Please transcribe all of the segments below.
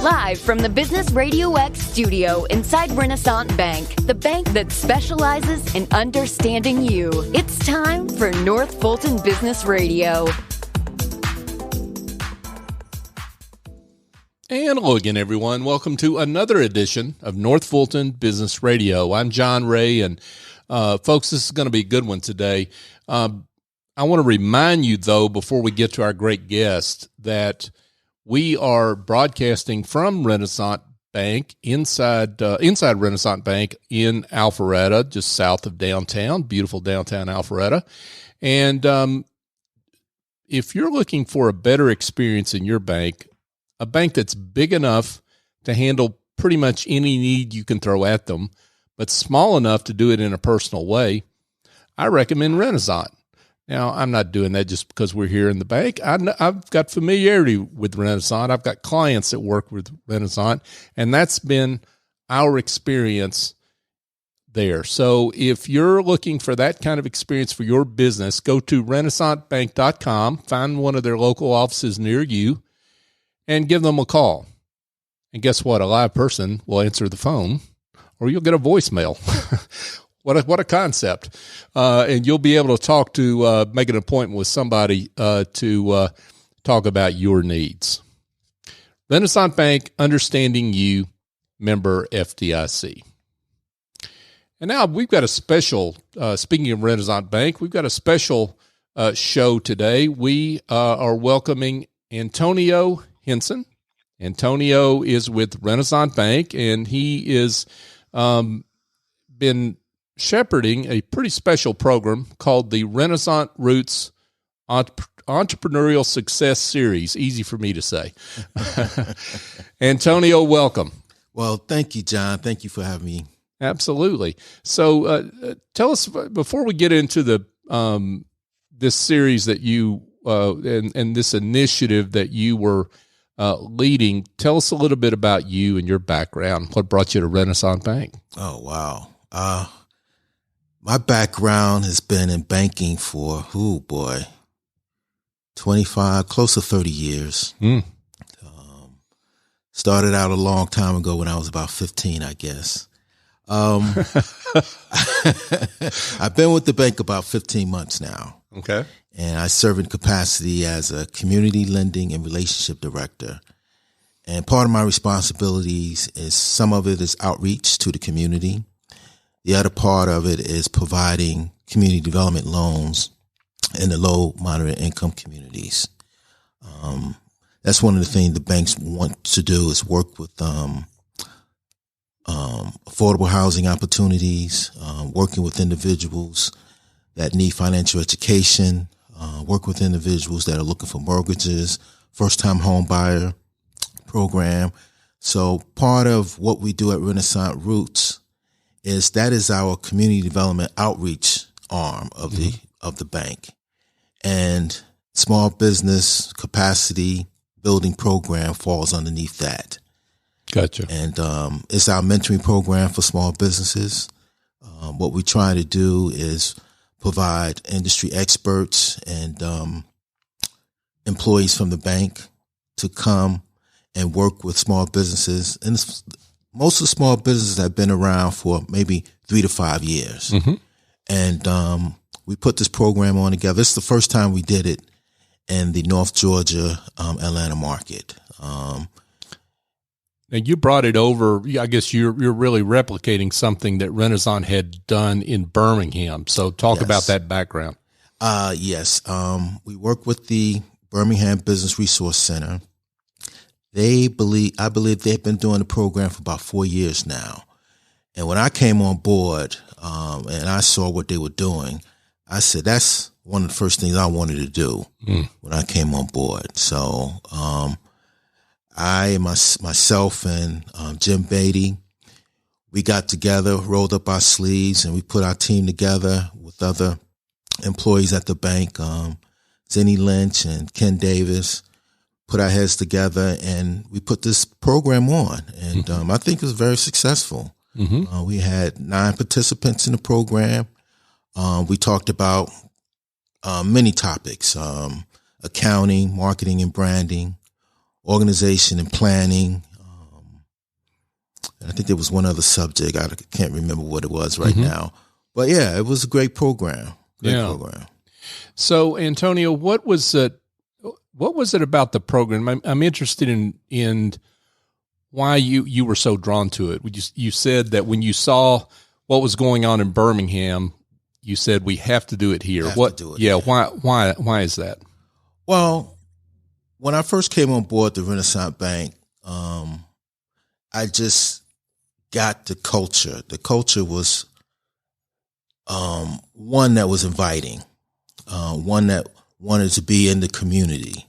Live from the Business RadioX studio inside Renasant Bank, the bank that specializes in understanding you. It's time for North Fulton Business Radio. And hello again, everyone. Welcome to another edition of North Fulton Business Radio. I'm John Ray, and folks, this is going to be a good one today. I want to remind you, though, before we get to our great guest, that we are broadcasting from Renasant Bank inside Renasant Bank in Alpharetta, just south of downtown, beautiful downtown Alpharetta. And if you're looking for a better experience in your bank, a bank that's big enough to handle pretty much any need you can throw at them, but small enough to do it in a personal way, I recommend Renasant. Now, I'm not doing that just because we're here in the bank. I've got familiarity with Renasant. I've got clients that work with Renasant, and that's been our experience there. So if you're looking for that kind of experience for your business, go to renasantbank.com, find one of their local offices near you, and give them a call. And guess what? A live person will answer the phone, or you'll get a voicemail. What a concept. And you'll be able to talk to, make an appointment with somebody to talk about your needs. Renasant Bank, understanding you, member FDIC. And now we've got a special, speaking of Renasant Bank, we've got a special show today. We are welcoming Antonio Henson. Antonio is with Renasant Bank, and he is been shepherding a pretty special program called the Renasant Roots Entrepreneurial Success Series. Easy for me to say. Antonio, welcome. Well, thank you, John. Thank you for having me. Absolutely. So tell us, before we get into the this series that you and this initiative that you were leading, tell us a little bit about you and your background. What brought you to Renasant Bank? Oh, wow. My background has been in banking for, 25, close to 30 years. Started out a long time ago when I was about 15, I guess. I've been with the bank about 15 months now. Okay. And I serve in capacity as a community lending and relationship director. And part of my responsibilities is, some of it is outreach to the community. The other part of it is providing community development loans in the low, moderate income communities. That's one of the things the banks want to do, is work with affordable housing opportunities, working with individuals that need financial education, work with individuals that are looking for mortgages, first-time home buyer program. So part of what we do at Renasant Roots is our community development outreach arm of the bank, and small business capacity building program falls underneath that. Gotcha. And it's our mentoring program for small businesses. What we try to do is provide industry experts and employees from the bank to come and work with small businesses. And most of the small businesses have been around for maybe 3 to 5 years. And we put this program on together. It's the first time we did it in the North Georgia, Atlanta market. And you brought it over. I guess you're really replicating something that Renasant had done in Birmingham. So talk about that background. Yes. We work with the Birmingham Business Resource Center. I believe they've been doing the program for about 4 years now. And when I came on board, and I saw what they were doing, I said, that's one of the first things I wanted to do when I came on board. So, myself and Jim Beatty, we got together, rolled up our sleeves, and we put our team together with other employees at the bank, Zenny Lynch and Ken Davis, put our heads together, and we put this program on. And I think it was very successful. We had 9 participants in the program. We talked about many topics, accounting, marketing and branding, organization and planning, And I think there was one other subject. I can't remember what it was right now. But yeah, it was a great program. Great program. So, Antonio, what was it about the program? I'm interested in why you were so drawn to it. You said that when you saw what was going on in Birmingham, you said we have to do it here. Here. Why is that? Well, when I first came on board the Renasant Bank, I just got the culture. The culture was one that was inviting, one that wanted to be in the community.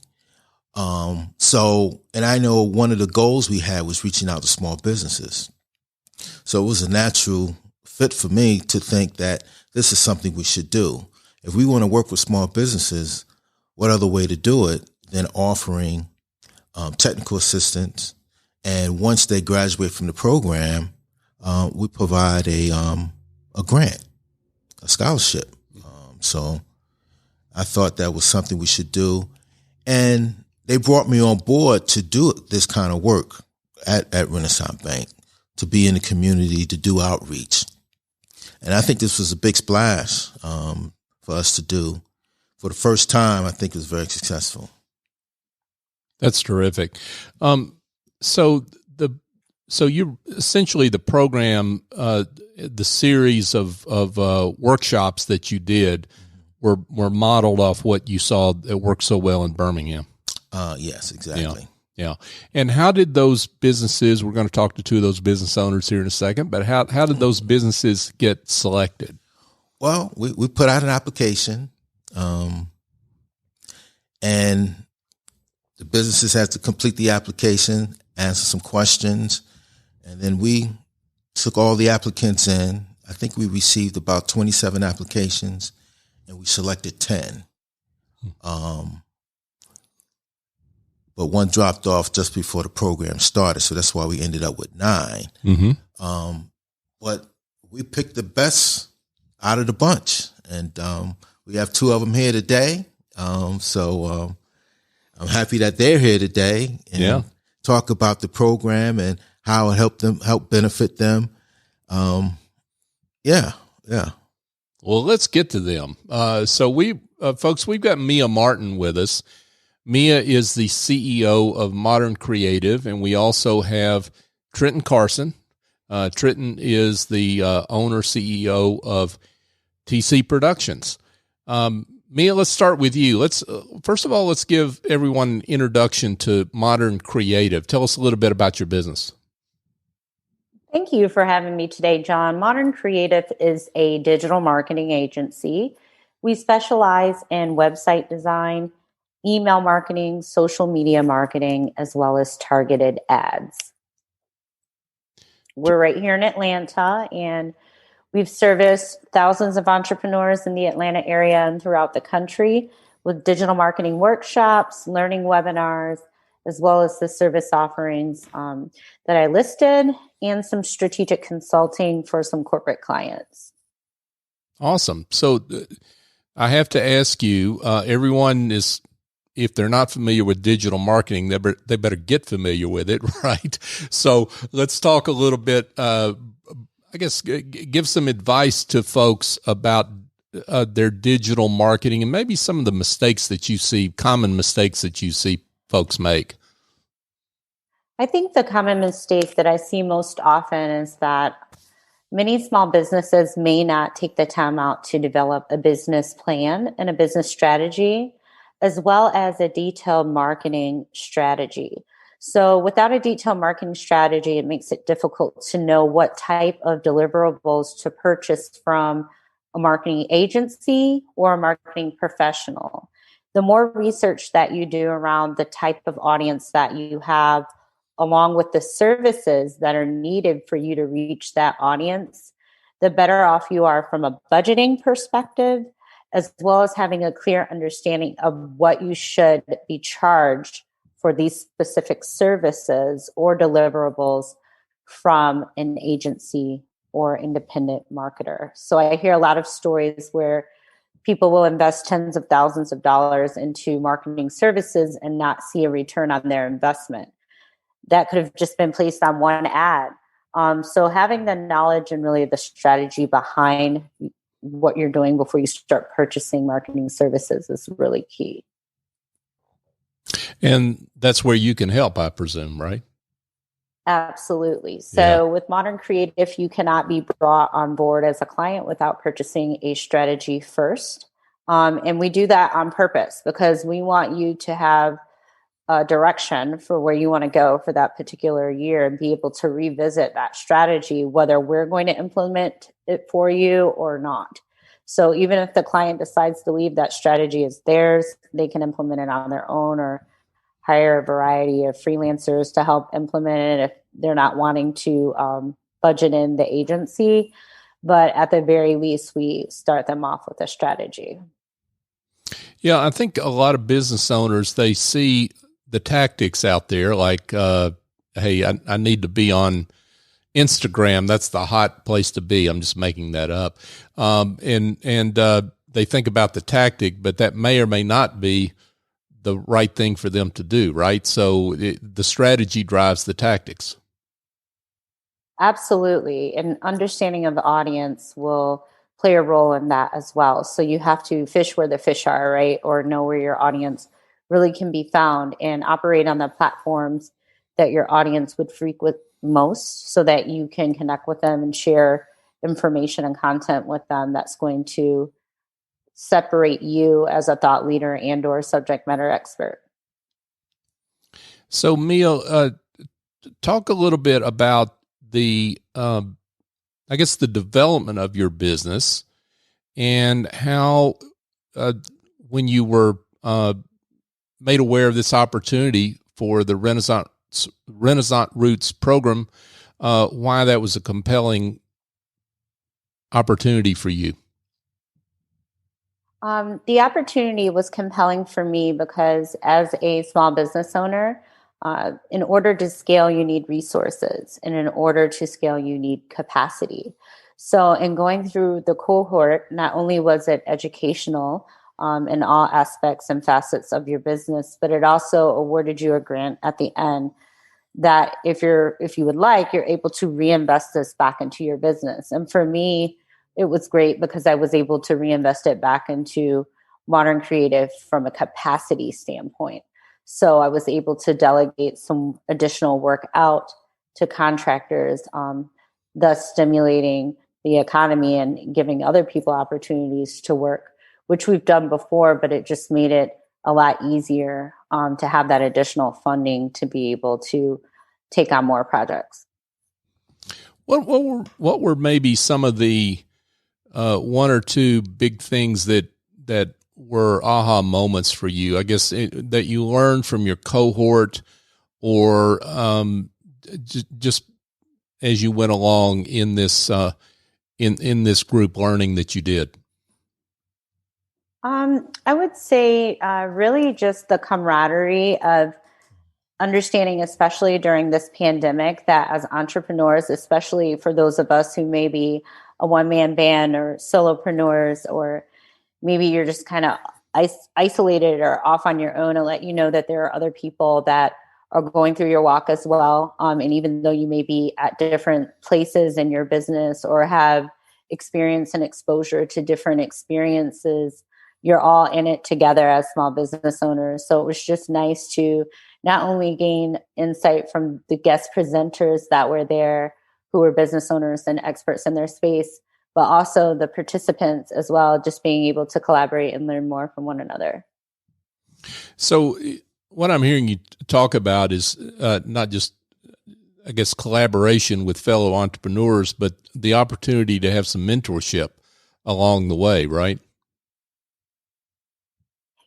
And I know one of the goals we had was reaching out to small businesses. So it was a natural fit for me to think that this is something we should do. If we want to work with small businesses, what other way to do it than offering technical assistance? And once they graduate from the program, we provide a grant, a scholarship. So I thought that was something we should do. And they brought me on board to do this kind of work at Renasant Bank, to be in the community, to do outreach. And I think this was a big splash for us to do. For the first time, I think it was very successful. That's terrific. So you essentially, the program, the series of workshops that you did were modeled off what you saw that worked so well in Birmingham. Yes, exactly. Yeah. And how did those businesses, we're going to talk to two of those business owners here in a second, but how did those businesses get selected? Well, we put out an application, and the businesses had to complete the application, answer some questions, and then we took all the applicants in. I think we received about 27 applications, and we selected 10. But one dropped off just before the program started, so that's why we ended up with 9. But we picked the best out of the bunch, and we have 2 of them here today. So I'm happy that they're here today and talk about the program and how it help benefit them. Yeah. Well, let's get to them. So folks, we've got Mia Martin with us. Mia is the CEO of Modern Creative, and we also have Trenton Carson. Trenton is the owner, CEO of TC Productions. Mia, let's start with you. First of all, let's give everyone an introduction to Modern Creative. Tell us a little bit about your business. Thank you for having me today, John. Modern Creative is a digital marketing agency. We specialize in website design, email marketing, social media marketing, as well as targeted ads. We're right here in Atlanta, and we've serviced thousands of entrepreneurs in the Atlanta area and throughout the country with digital marketing workshops, learning webinars, as well as the service offerings that I listed, and some strategic consulting for some corporate clients. Awesome. So I have to ask you, everyone is, if they're not familiar with digital marketing, they better get familiar with it, right? So let's talk a little bit, I guess, give some advice to folks about their digital marketing and maybe some of the mistakes that you see, common mistakes that you see folks make. I think the common mistake that I see most often is that many small businesses may not take the time out to develop a business plan and a business strategy, as well as a detailed marketing strategy. So without a detailed marketing strategy, it makes it difficult to know what type of deliverables to purchase from a marketing agency or a marketing professional. The more research that you do around the type of audience that you have, along with the services that are needed for you to reach that audience, the better off you are from a budgeting perspective, as well as having a clear understanding of what you should be charged for these specific services or deliverables from an agency or independent marketer. So I hear a lot of stories where people will invest tens of thousands of dollars into marketing services and not see a return on their investment. That could have just been placed on one ad. So having the knowledge and really the strategy behind what you're doing before you start purchasing marketing services is really key. And that's where you can help, I presume, right? Absolutely. So with Modern Creatif, you cannot be brought on board as a client without purchasing a strategy first. And we do that on purpose because we want you to have a direction for where you want to go for that particular year and be able to revisit that strategy, whether we're going to implement it for you or not. So even if the client decides to leave, that strategy is theirs, they can implement it on their own or hire a variety of freelancers to help implement it if they're not wanting to budget in the agency. But at the very least, we start them off with a strategy. Yeah, I think a lot of business owners, they see the tactics out there like, hey, I need to be on Instagram. That's the hot place to be. I'm just making that up. And they think about the tactic, but that may or may not be the right thing for them to do, right? So the strategy drives the tactics. Absolutely. And understanding of the audience will play a role in that as well. So you have to fish where the fish are, right? Or know where your audience really can be found and operate on the platforms that your audience would frequent most so that you can connect with them and share information and content with them that's going to separate you as a thought leader and or subject matter expert. So Mia, talk a little bit about the, I guess the development of your business and how, when you were, made aware of this opportunity for the Renasant Roots program, why that was a compelling opportunity for you. The opportunity was compelling for me because as a small business owner, in order to scale, you need resources. And in order to scale, you need capacity. So in going through the cohort, not only was it educational in all aspects and facets of your business, but it also awarded you a grant at the end that if you would like, you're able to reinvest this back into your business. And for me, it was great because I was able to reinvest it back into Modern Creatif from a capacity standpoint. So I was able to delegate some additional work out to contractors, thus stimulating the economy and giving other people opportunities to work, which we've done before, but it just made it a lot easier to have that additional funding to be able to take on more projects. What were maybe some of the one or two big things that were aha moments for you, I guess, that you learned from your cohort or just as you went along in this in this group learning that you did? I would say really just the camaraderie of understanding, especially during this pandemic, that as entrepreneurs, especially for those of us who may be a one-man band or solopreneurs, or maybe you're just kind of isolated or off on your own, and let you know that there are other people that are going through your walk as well. And even though you may be at different places in your business or have experience and exposure to different experiences, you're all in it together as small business owners. So it was just nice to not only gain insight from the guest presenters that were there, who were business owners and experts in their space, but also the participants as well, just being able to collaborate and learn more from one another. So what I'm hearing you talk about is not just, I guess, collaboration with fellow entrepreneurs, but the opportunity to have some mentorship along the way, right?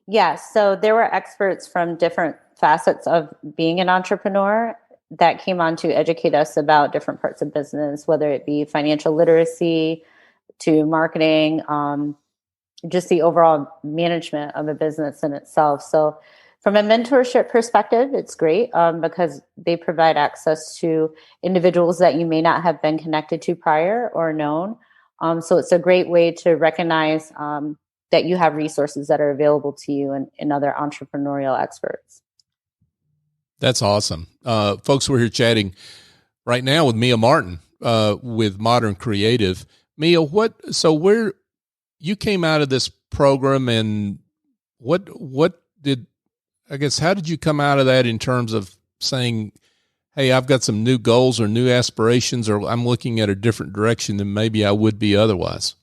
Yes. So there were experts from different facets of being an entrepreneur that came on to educate us about different parts of business, whether it be financial literacy to marketing, just the overall management of a business in itself. So from a mentorship perspective, it's great because they provide access to individuals that you may not have been connected to prior or known. So it's a great way to recognize that you have resources that are available to you and other entrepreneurial experts. That's awesome. Folks, we're here chatting right now with Mia Martin with Modern Creative. Mia, where you came out of this program, and how did you come out of that in terms of saying, hey, I've got some new goals or new aspirations, or I'm looking at a different direction than maybe I would be otherwise?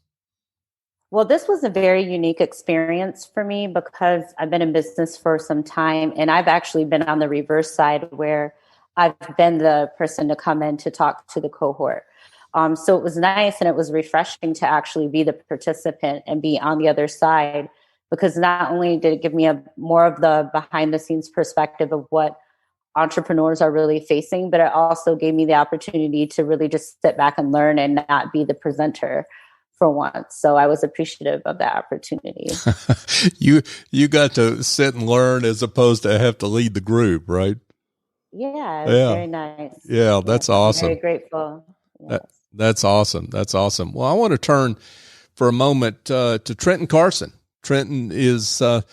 Well, this was a very unique experience for me because I've been in business for some time, and I've actually been on the reverse side where I've been the person to come in to talk to the cohort. So it was nice and it was refreshing to actually be the participant and be on the other side, because not only did it give me more of the behind the scenes perspective of what entrepreneurs are really facing, but it also gave me the opportunity to really just sit back and learn and not be the presenter for once. So I was appreciative of that opportunity. You got to sit and learn as opposed to have to lead the group, right? Yeah, very nice. Yeah, that's awesome. I'm very grateful. Yes. That's awesome. That's awesome. Well, I want to turn for a moment to Trenton Carson. Trenton is the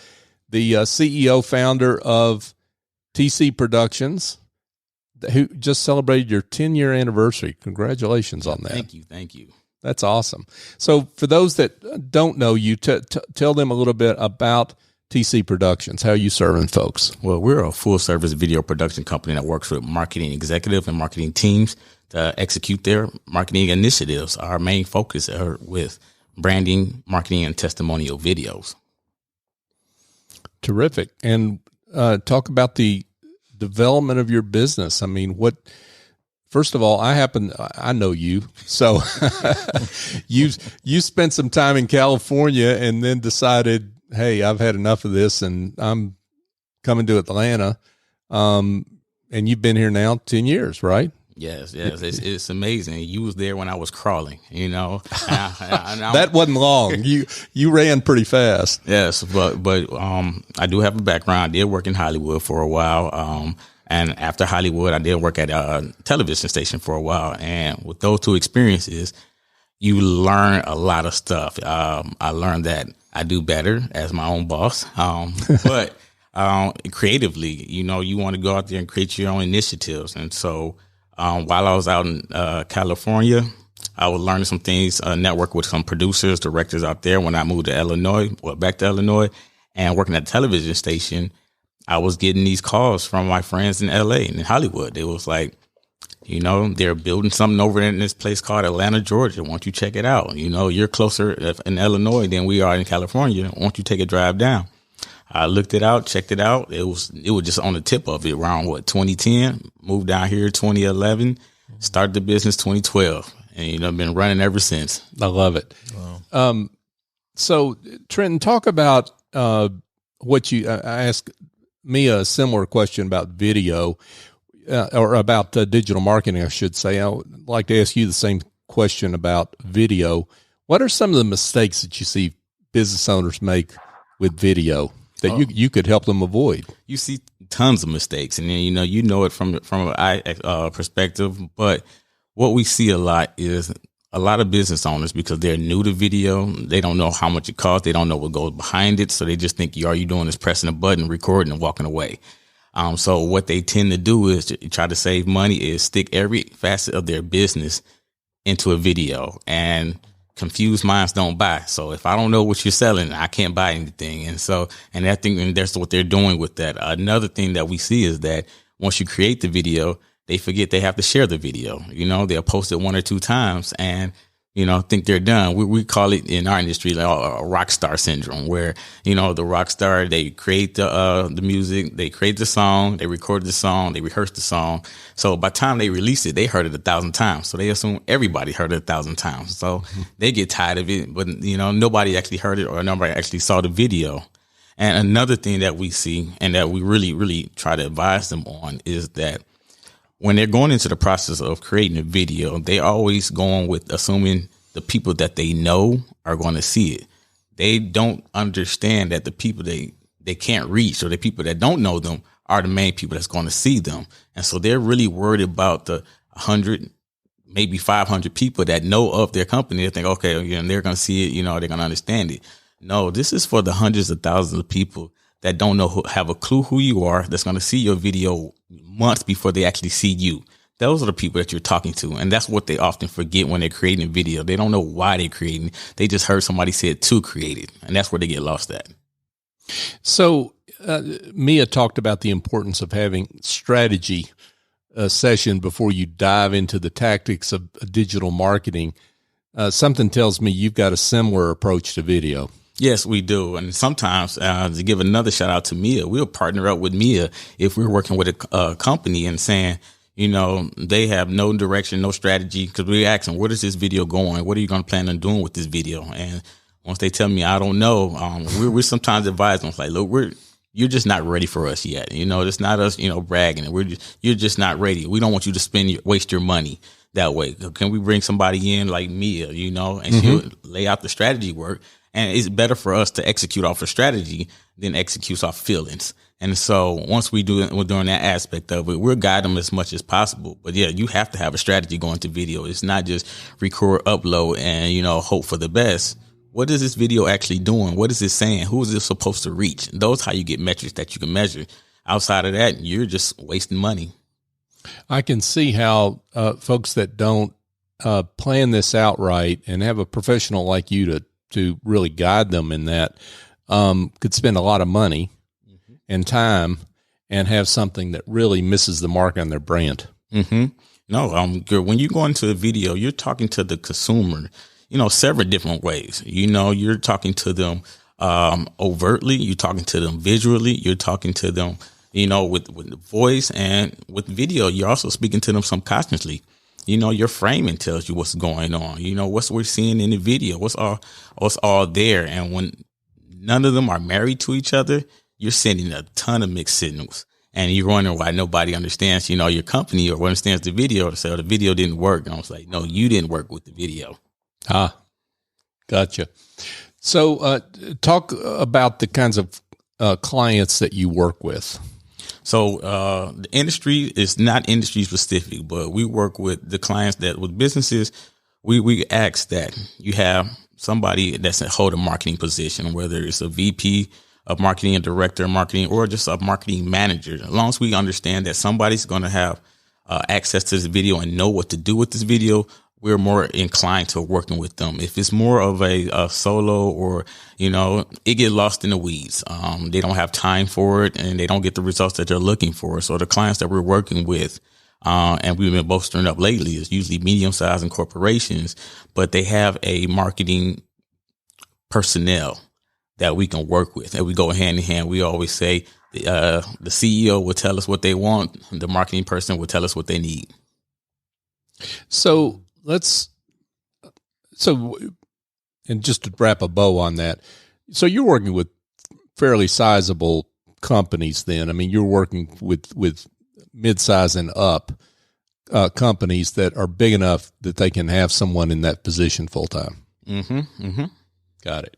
CEO, founder of TC Productions, who just celebrated your 10-year anniversary. Congratulations on that. Thank you. That's awesome. So for those that don't know you, tell them a little bit about TC Productions, how you serving folks. Well, we're a full-service video production company that works with marketing executive and marketing teams to execute their marketing initiatives. Our main focus are with branding, marketing, and testimonial videos. Terrific. And talk about the development of your business. I mean, first of all, I know you. So you spent some time in California and then decided, hey, I've had enough of this and I'm coming to Atlanta. And you've been here now 10 years, right? Yes. It's amazing. You was there when I was crawling, you know. That wasn't long. You ran pretty fast. Yes, but I do have a background. I did work in Hollywood for a while. And after Hollywood, I did work at a television station for a while. And with those two experiences, you learn a lot of stuff. I learned that I do better as my own boss. But creatively, you know, you want to go out there and create your own initiatives. And so while I was out in California, I was learning some things, network with some producers, directors out there. When I moved to back to Illinois and working at a television station, I was getting these calls from my friends in LA and in Hollywood. It was like, you know, they're building something over in this place called Atlanta, Georgia. Won't you check it out? You know, you're closer in Illinois than we are in California. Won't you take a drive down? I looked it out, checked it out. It was just on the tip of it around 2010, moved down here 2011, started the business 2012, and, you know, I've been running ever since. I love it. Wow. So Trenton, talk about what I asked Mia a similar question about video, or about digital marketing, I should say. I would like to ask you the same question about video. What are some of the mistakes that you see business owners make with video that you could help them avoid? You see tons of mistakes, and then, you know it from an perspective. But what we see a lot is a lot of business owners, because they're new to video, they don't know how much it costs. They don't know what goes behind it. So they just think all you're doing is pressing a button, recording, and walking away. So what they tend to do is to try to save money is stick every facet of their business into a video, and confused minds don't buy. So if I don't know what you're selling, I can't buy anything. And I think that's what they're doing with that. Another thing that we see is that once you create the video, they forget they have to share the video. You know, they'll post it 1 or 2 times and, you know, think they're done. We call it in our industry like a rock star syndrome, where, you know, the rock star, they create the music, they create the song, they record the song, they rehearse the song. So by the time they release it, they heard it 1,000 times. So they assume everybody heard it 1,000 times. So they get tired of it, but, you know, nobody actually heard it or nobody actually saw the video. And another thing that we see and that we really, really try to advise them on is that when they're going into the process of creating a video, they always going with assuming the people that they know are going to see it. They don't understand that the people they can't reach, or the people that don't know them, are the main people that's going to see them. And so they're really worried about the 100, maybe 500 people that know of their company. They think, okay, you know, they're going to see it, you know, they're going to understand it. No, this is for the hundreds of thousands of people that don't know, have a clue who you are, that's going to see your video months before they actually see you. those are the people that you're talking to. And that's what they often forget when they're creating a video. They don't know why they're creating it. They just heard somebody say it to create it. And that's where they get lost at. So Mia talked about the importance of having strategy session before you dive into the tactics of digital marketing. Something tells me you've got a similar approach to video. Yes, we do. And sometimes to give another shout out to Mia, we'll partner up with Mia if we're working with a company and saying, you know, they have no direction, no strategy, because we ask them, where is this video going? What are you going to plan on doing with this video? And once they tell me, I don't know, we're sometimes advising them, like, look, you're just not ready for us yet. You know, it's not us, you know, bragging. You're just not ready. We don't want you to waste your money that way. Can we bring somebody in like Mia, you know, and she'll lay out the strategy work. And it's better for us to execute off a strategy than execute off feelings. And so once we're doing that aspect of it, we'll guide them as much as possible. But yeah, you have to have a strategy going to video. It's not just record, upload, and, you know, hope for the best. What is this video actually doing? What is it saying? Who is it supposed to reach? Those how you get metrics that you can measure. Outside of that, you're just wasting money. I can see how folks that don't plan this out right and have a professional like you to really guide them in that could spend a lot of money and time and have something that really misses the mark on their brand. No, when you go into a video, you're talking to the consumer, you know, several different ways. You know, you're talking to them overtly, you're talking to them visually, you're talking to them, you know, with the voice, and with video, you're also speaking to them subconsciously. You know, your framing tells you what's going on. You know, what's we're seeing in the video, what's all there. And when none of them are married to each other, you're sending a ton of mixed signals. And you're wondering why nobody understands, you know, your company or understands the video. To say, oh, the video didn't work. And I was like, no, you didn't work with the video. Gotcha. So talk about the kinds of clients that you work with. So the industry is not industry specific, but we work with the clients that with businesses. We ask that you have somebody that's hold a marketing position, whether it's a VP of marketing, a director of marketing, or just a marketing manager. As long as we understand that somebody's going to have access to this video and know what to do with this video, we're more inclined to working with them. If it's more of a solo or, you know, it get lost in the weeds. They don't have time for it and they don't get the results that they're looking for. So the clients that we're working with, and we've been bolstering up lately, is usually medium-sized and corporations, but they have a marketing personnel that we can work with, and we go hand in hand. We always say the CEO will tell us what they want. The marketing person will tell us what they need. So and just to wrap a bow on that, so you're working with fairly sizable companies then. I mean, you're working with mid-size and up companies that are big enough that they can have someone in that position full-time. Got it.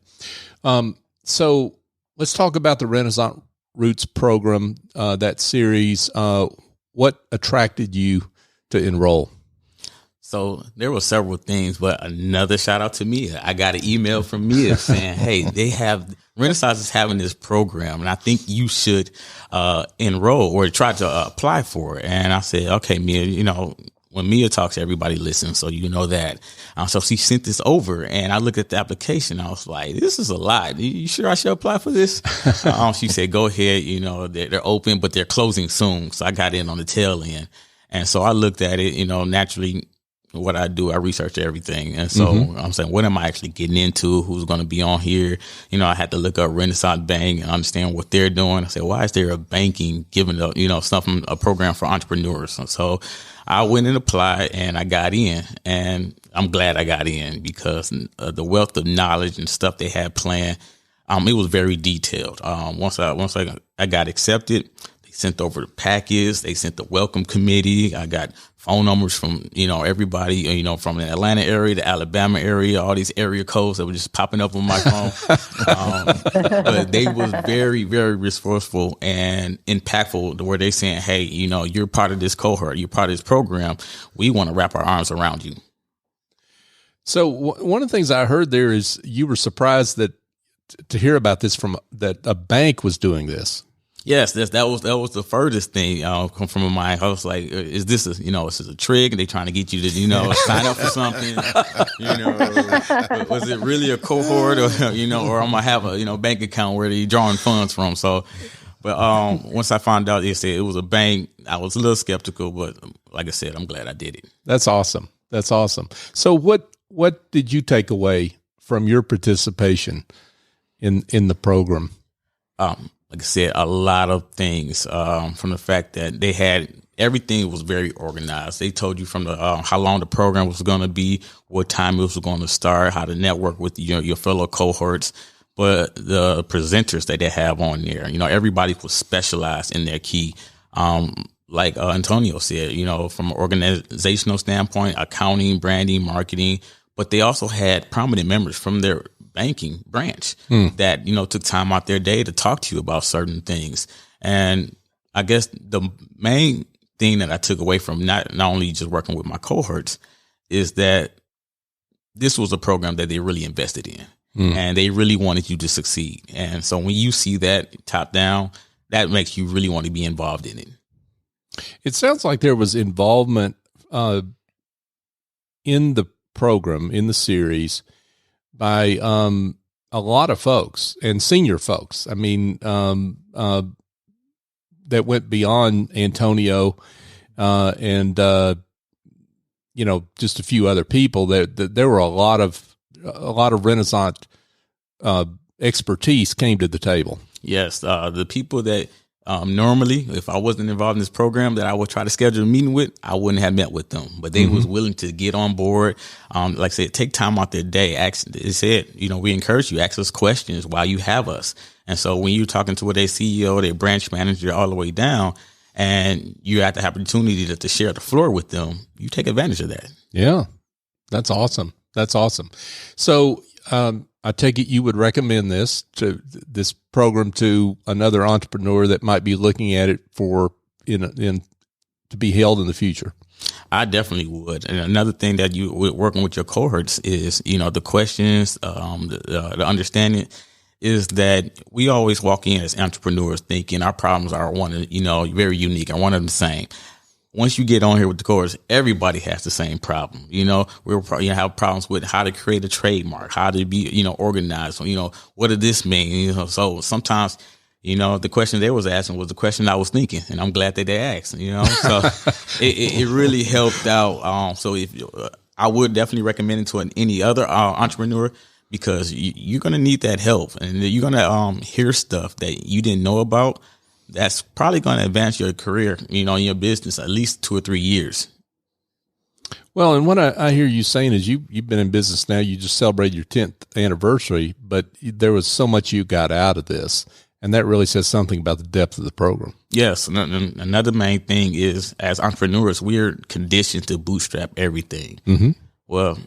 So let's talk about the Renasant Roots program, that series. What attracted you to Enroll? So there were several things, but another shout out to Mia. I got an email from Mia saying, hey, Renasant is having this program and I think you should enroll or try to apply for it. And I said, okay, Mia, you know, when Mia talks, everybody listens. So you know that. So she sent this over and I looked at the application. I was like, this is a lot. You sure I should apply for this? She said, go ahead. You know, they're open, but they're closing soon. So I got in on the tail end. And so I looked at it, you know, naturally. What I do, I research everything. And so I'm saying, what am I actually getting into? Who's going to be on here? You know, I had to look up Renasant Bank and understand what they're doing. I said, why is there a banking giving a, you know, something, a program for entrepreneurs? And so I went and applied and I got in, and I'm glad I got in because the wealth of knowledge and stuff they had planned, it was very detailed. Once I got accepted, they sent over the package. They sent the welcome committee. I got phone numbers from, you know, everybody, you know, from the Atlanta area, the Alabama area, all these area codes that were just popping up on my phone. But they was very, very resourceful and impactful to where they saying, hey, you know, you're part of this cohort, you're part of this program. We want to wrap our arms around you. So one of the things I heard there is you were surprised that to hear about this from that a bank was doing this. Yes, that was the furthest thing come from my mind. I was like, is this is this a trick? And they trying to get you to sign up for something? Was it really a cohort, or or I'm gonna have a bank account where they drawing funds from? So, but once I found out they said it was a bank, I was a little skeptical. But like I said, I'm glad I did it. That's awesome. That's awesome. So what did you take away from your participation in the program? Like I said, a lot of things from the fact that they had everything was very organized. They told you from the how long the program was going to be, what time it was going to start, how to network with your fellow cohorts. But the presenters that they have on there, everybody was specialized in their key. Like Antonio said, from an organizational standpoint, accounting, branding, marketing, but they also had prominent members from their banking branch that, took time out their day to talk to you about certain things. And I guess the main thing that I took away from not only just working with my cohorts is that this was a program that they really invested in and they really wanted you to succeed. And so when you see that top down, that makes you really want to be involved in it. It sounds like there was involvement in the program, in the series, by a lot of folks and senior folks. I mean, that went beyond Antonio and just a few other people. There were a lot of Renasant expertise came to the table. Yes, the people that normally, if I wasn't involved in this program that I would try to schedule a meeting with, I wouldn't have met with them. But they was willing to get on board. Like I said, take time out their day. They said, we encourage you, ask us questions while you have us. And so when you're talking to their CEO, their branch manager, all the way down, and you have the opportunity to share the floor with them, you take advantage of that. Yeah, that's awesome. That's awesome. So, I take it you would recommend this program to another entrepreneur that might be looking at it to be held in the future. I definitely would. And another thing that you working with your cohorts is, the questions, the understanding is that we always walk in as entrepreneurs thinking our problems are very unique and one of the same. Once you get on here with the course, everybody has the same problem. We'll probably have problems with how to create a trademark, how to be, organized. What did this mean? So sometimes, the question they was asking was the question I was thinking, and I'm glad that they asked, so it really helped out. So I would definitely recommend it to any other entrepreneur, because you're going to need that help, and you're going to hear stuff that you didn't know about. That's probably going to advance your career, in your business, at least 2 or 3 years. Well, and what I hear you saying is you've been in business now. You just celebrated your 10th anniversary, but there was so much you got out of this, and that really says something about the depth of the program. Yes. And another main thing is, as entrepreneurs, we're conditioned to bootstrap everything. Mm-hmm. Well,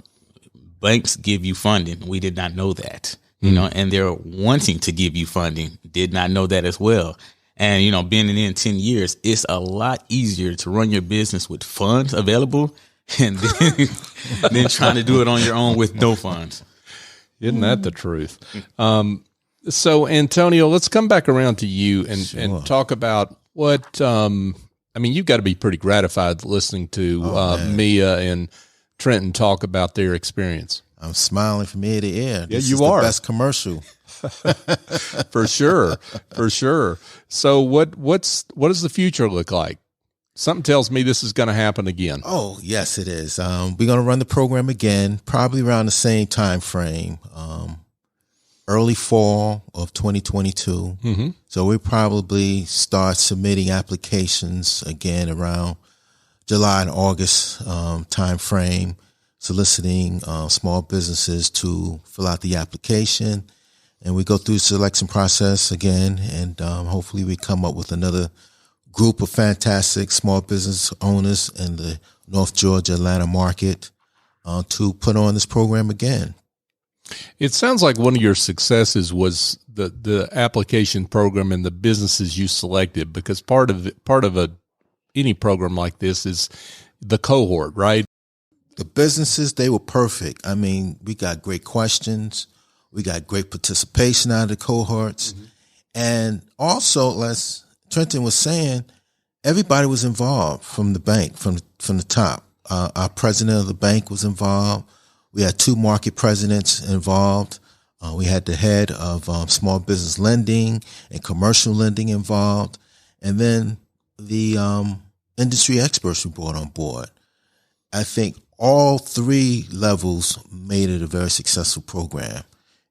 banks give you funding. We did not know that, and they're wanting to give you funding. Did not know that as well. And, being in 10 years, it's a lot easier to run your business with funds available and then trying to do it on your own with no funds. Isn't that the truth? So, Antonio, let's come back around to you and talk about what, you've got to be pretty gratified listening to Mia and Trenton talk about their experience. I'm smiling from ear to ear. This you is are. The best commercial. For sure. So what does the future look like? Something tells me this is going to happen again. Oh, yes, it is. We're going to run the program again, probably around the same time frame, early fall of 2022. Mm-hmm. So we'll probably start submitting applications again around July and August time frame, soliciting small businesses to fill out the application. And we go through the selection process again, and hopefully we come up with another group of fantastic small business owners in the North Georgia, Atlanta market to put on this program again. It sounds like one of your successes was the application program and the businesses you selected, because part of any program like this is the cohort, right? The businesses, they were perfect. We got great questions. We got great participation out of the cohorts. Mm-hmm. And also, let's Trenton was saying, everybody was involved from the bank, from the top. Our president of the bank was involved. We had 2 market presidents involved. We had the head of small business lending and commercial lending involved. And then the industry experts we brought on board. I think all 3 levels made it a very successful program,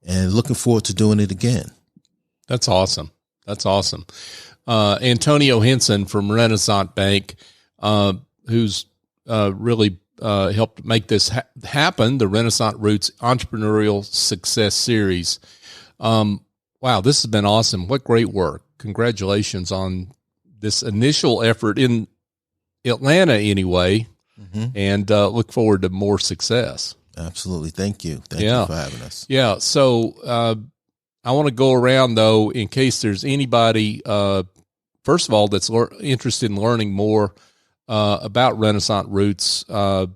and looking forward to doing it again. That's awesome. That's awesome. Antonio Henson from Renasant Bank, who's really helped make this happen, the Renasant Roots Entrepreneurial Success Series. Wow, this has been awesome. What great work. Congratulations on this initial effort in Atlanta anyway, and look forward to more success. Absolutely. Thank you. Thank you for having us. Yeah. So I want to go around, though, in case there's anybody, first of all, that's interested in learning more about Renasant Roots or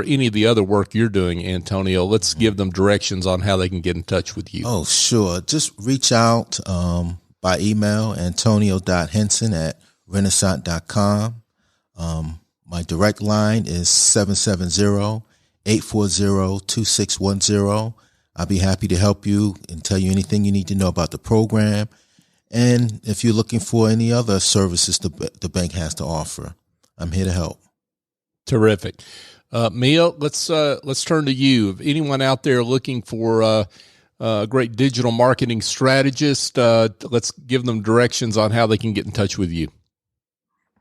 any of the other work you're doing, Antonio. Let's give them directions on how they can get in touch with you. Oh, sure. Just reach out by email, antonio.henson@renasant.com. My direct line is 770-840-2610. I'll be happy to help you and tell you anything you need to know about the program. And if you're looking for any other services the bank has to offer, I'm here to help. Terrific. Mia, let's turn to you. If anyone out there looking for a great digital marketing strategist, let's give them directions on how they can get in touch with you.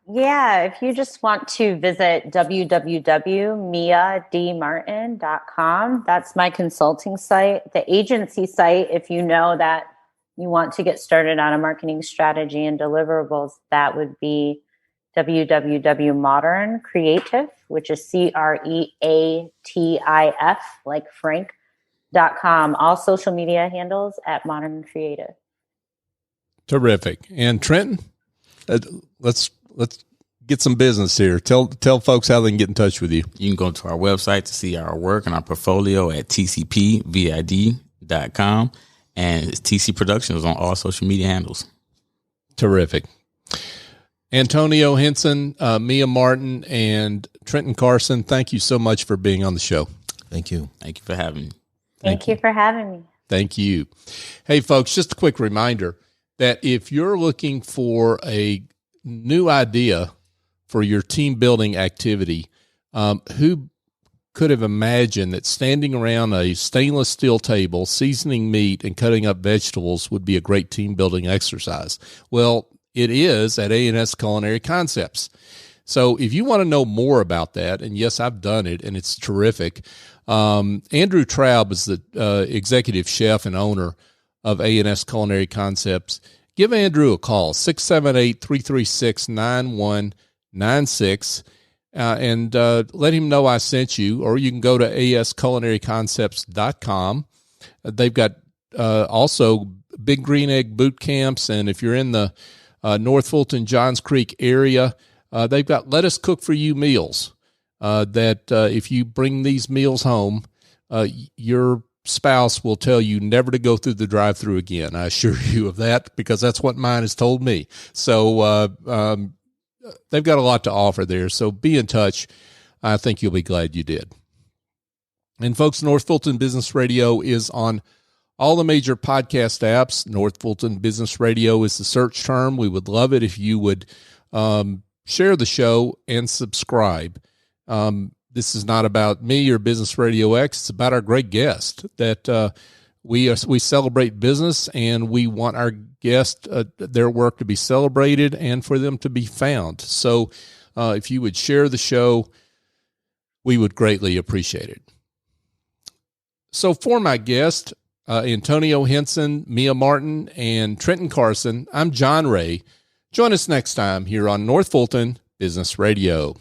Yeah, if you just want to visit www.miadmartin.com, that's my consulting site. The agency site, if you know that you want to get started on a marketing strategy and deliverables, that would be www.modern.creatif, which is CREATIF, like Frank.com. All social media handles at Modern Creative. Terrific. And Trenton, let's get some business here. Tell folks how they can get in touch with you. You can go to our website to see our work and our portfolio at tcpvid.com, and it's TC Productions on all social media handles. Terrific. Antonio Henson, Mia Martin, and Trenton Carson, thank you so much for being on the show. Thank you. Thank you for having me. Thank you for having me. Thank you. Hey, folks, just a quick reminder that if you're looking for a new idea for your team building activity, who could have imagined that standing around a stainless steel table, seasoning meat and cutting up vegetables would be a great team building exercise? Well, it is at A&S Culinary Concepts. So if you want to know more about that, and yes, I've done it, and it's terrific. Andrew Traub is the executive chef and owner of A&S Culinary Concepts. Give Andrew a call, 678-336-9196, and let him know I sent you, or you can go to asculinaryconcepts.com. They've got also Big Green Egg boot camps, and if you're in the North Fulton, Johns Creek area, they've got Let Us Cook For You meals that if you bring these meals home, your spouse will tell you never to go through the drive-thru again. I assure you of that, because that's what mine has told me. So they've got a lot to offer there. So be in touch. I think you'll be glad you did. And folks, North Fulton Business Radio is on all the major podcast apps. North Fulton Business Radio is the search term. We would love it if you would share the show and subscribe. This is not about me or Business Radio X. It's about our great guest that we celebrate business, and we want our guests, their work to be celebrated and for them to be found. So if you would share the show, we would greatly appreciate it. So for my guest, Antonio Henson, Mia Martin, and Trenton Carson, I'm John Ray. Join us next time here on North Fulton Business Radio.